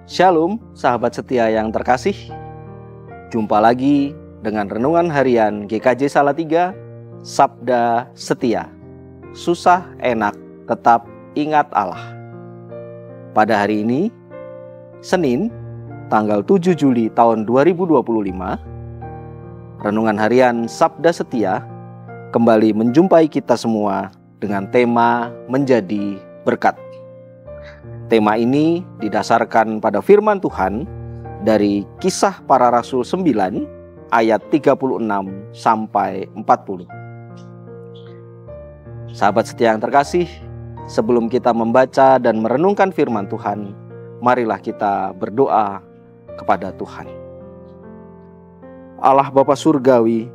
Shalom, sahabat setia yang terkasih. Jumpa lagi dengan Renungan Harian GKJ Salatiga, Sabda Setia. Susah enak, tetap ingat Allah. Pada hari ini, Senin, tanggal 7 Juli tahun 2025, Renungan Harian Sabda Setia kembali menjumpai kita semua dengan tema menjadi berkat. Tema ini didasarkan pada firman Tuhan dari Kisah Para Rasul 9 ayat 36 sampai 40. Sahabat setia yang terkasih, sebelum kita membaca dan merenungkan firman Tuhan, marilah kita berdoa kepada Tuhan. Allah Bapa Surgawi,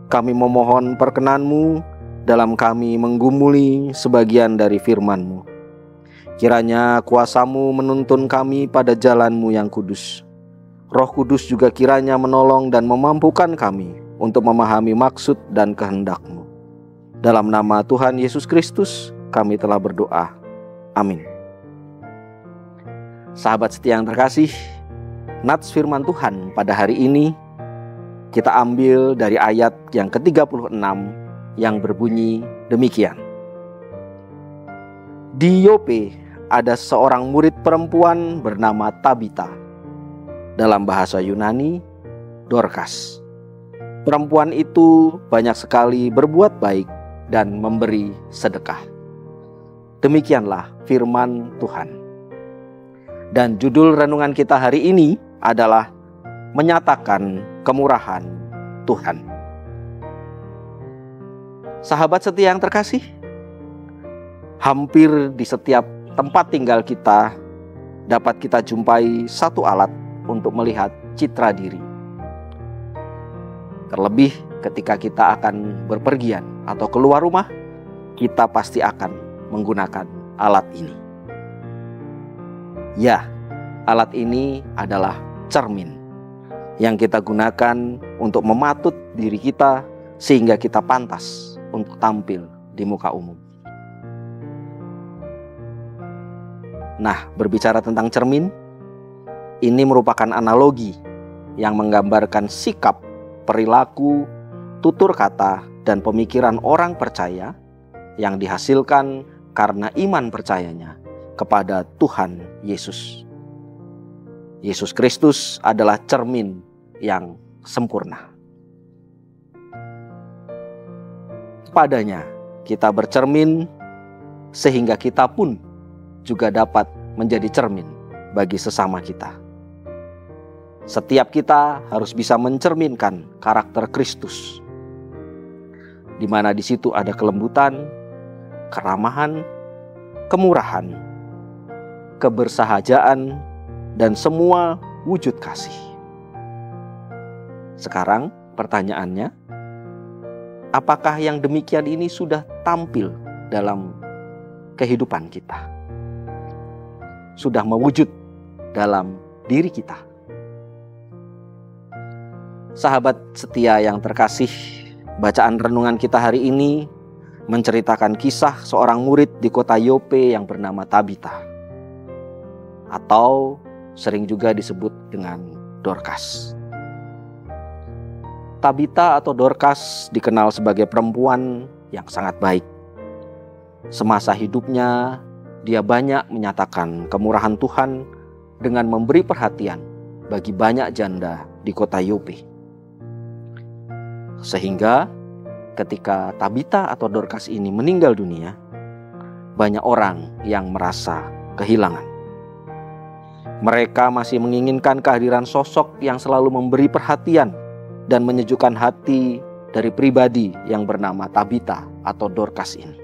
kami memohon perkenan-Mu dalam kami menggumuli sebagian dari firman-Mu. Kiranya kuasa-Mu menuntun kami pada jalan-Mu yang kudus. Roh Kudus juga kiranya menolong dan memampukan kami untuk memahami maksud dan kehendak-Mu. Dalam nama Tuhan Yesus Kristus, kami telah berdoa. Amin. Sahabat setia yang terkasih, nats firman Tuhan pada hari ini kita ambil dari ayat yang ke-36 yang berbunyi demikian. Di Yope ada seorang murid perempuan bernama Tabita. Dalam bahasa Yunani, Dorcas. Perempuan itu banyak sekali berbuat baik dan memberi sedekah. Demikianlah firman Tuhan. Dan judul renungan kita hari ini adalah menyatakan kemurahan Tuhan. Sahabat setia yang terkasih, hampir di setiap tempat tinggal kita dapat kita jumpai satu alat untuk melihat citra diri. Terlebih ketika kita akan berpergian atau keluar rumah, kita pasti akan menggunakan alat ini. Ya, alat ini adalah cermin yang kita gunakan untuk mematut diri kita sehingga kita pantas untuk tampil di muka umum. Nah, berbicara tentang cermin, ini merupakan analogi yang menggambarkan sikap, perilaku, tutur kata, dan pemikiran orang percaya yang dihasilkan karena iman percayanya kepada Tuhan Yesus. Yesus Kristus adalah cermin yang sempurna. Padanya kita bercermin sehingga kita pun juga dapat menjadi cermin bagi sesama kita. Setiap kita harus bisa mencerminkan karakter Kristus, di mana di situ ada kelembutan, keramahan, kemurahan, kebersahajaan, dan semua wujud kasih. Sekarang pertanyaannya, apakah yang demikian ini sudah tampil dalam kehidupan kita? Sudah mewujud dalam diri kita? Sahabat setia yang terkasih, bacaan renungan kita hari ini menceritakan kisah seorang murid di kota Yope yang bernama Tabita, atau sering juga disebut dengan Dorcas. Tabita atau Dorcas dikenal sebagai perempuan yang sangat baik. Semasa hidupnya, dia banyak menyatakan kemurahan Tuhan dengan memberi perhatian bagi banyak janda di kota Yope. Sehingga ketika Tabita atau Dorcas ini meninggal dunia, banyak orang yang merasa kehilangan. Mereka masih menginginkan kehadiran sosok yang selalu memberi perhatian dan menyejukkan hati dari pribadi yang bernama Tabita atau Dorcas ini.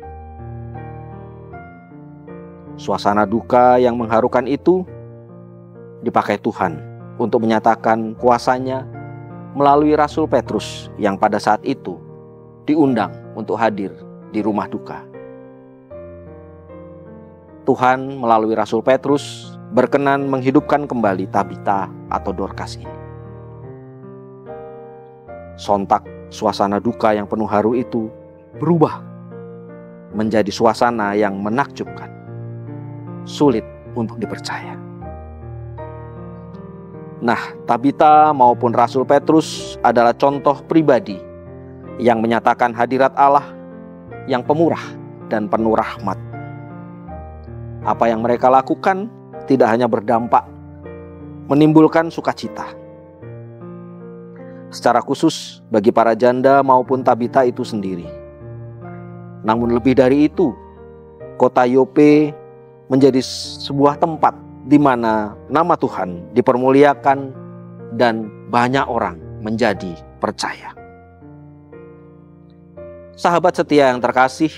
Suasana duka yang mengharukan itu dipakai Tuhan untuk menyatakan kuasanya melalui Rasul Petrus yang pada saat itu diundang untuk hadir di rumah duka. Tuhan melalui Rasul Petrus berkenan menghidupkan kembali Tabita atau Dorcas ini. Sontak suasana duka yang penuh haru itu berubah menjadi suasana yang menakjubkan, sulit untuk dipercaya. Nah, Tabita maupun Rasul Petrus adalah contoh pribadi yang menyatakan hadirat Allah yang pemurah dan penuh rahmat. Apa yang mereka lakukan tidak hanya berdampak menimbulkan sukacita. Secara khusus bagi para janda maupun Tabita itu sendiri. Namun lebih dari itu, kota Yope menjadi sebuah tempat di mana nama Tuhan dipermuliakan dan banyak orang menjadi percaya. Sahabat setia yang terkasih,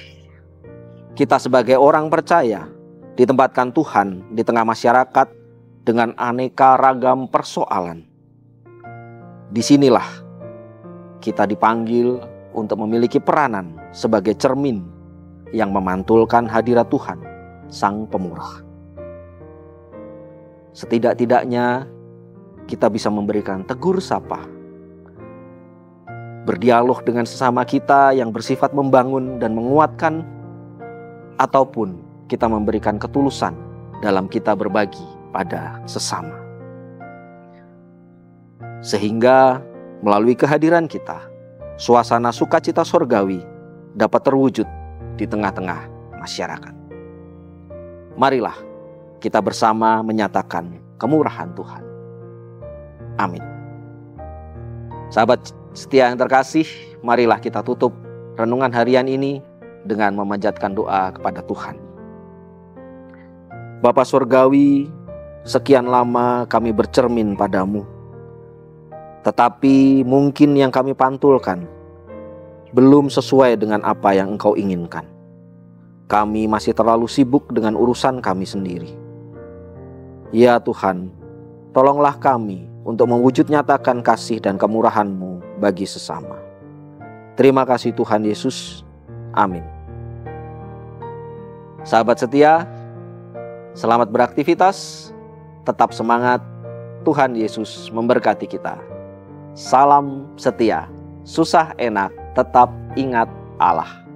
kita sebagai orang percaya ditempatkan Tuhan di tengah masyarakat dengan aneka ragam persoalan. Disinilah kita dipanggil untuk memiliki peranan sebagai cermin yang memantulkan hadirat Tuhan, Sang Pemurah. Setidak-tidaknya kita bisa memberikan tegur sapa, berdialog dengan sesama kita yang bersifat membangun dan menguatkan, ataupun kita memberikan ketulusan dalam kita berbagi pada sesama. Sehingga melalui kehadiran kita, suasana sukacita surgawi dapat terwujud di tengah-tengah masyarakat. Marilah kita bersama menyatakan kemurahan Tuhan. Amin. Sahabat setia yang terkasih, marilah kita tutup renungan harian ini dengan memanjatkan doa kepada Tuhan. Bapa Surgawi, sekian lama kami bercermin padamu. Tetapi mungkin yang kami pantulkan belum sesuai dengan apa yang Engkau inginkan. Kami masih terlalu sibuk dengan urusan kami sendiri. Ya Tuhan, tolonglah kami untuk mewujud nyatakan kasih dan kemurahan-Mu bagi sesama. Terima kasih Tuhan Yesus. Amin. Sahabat setia, selamat beraktivitas, tetap semangat, Tuhan Yesus memberkati kita. Salam setia, susah enak, tetap ingat Allah.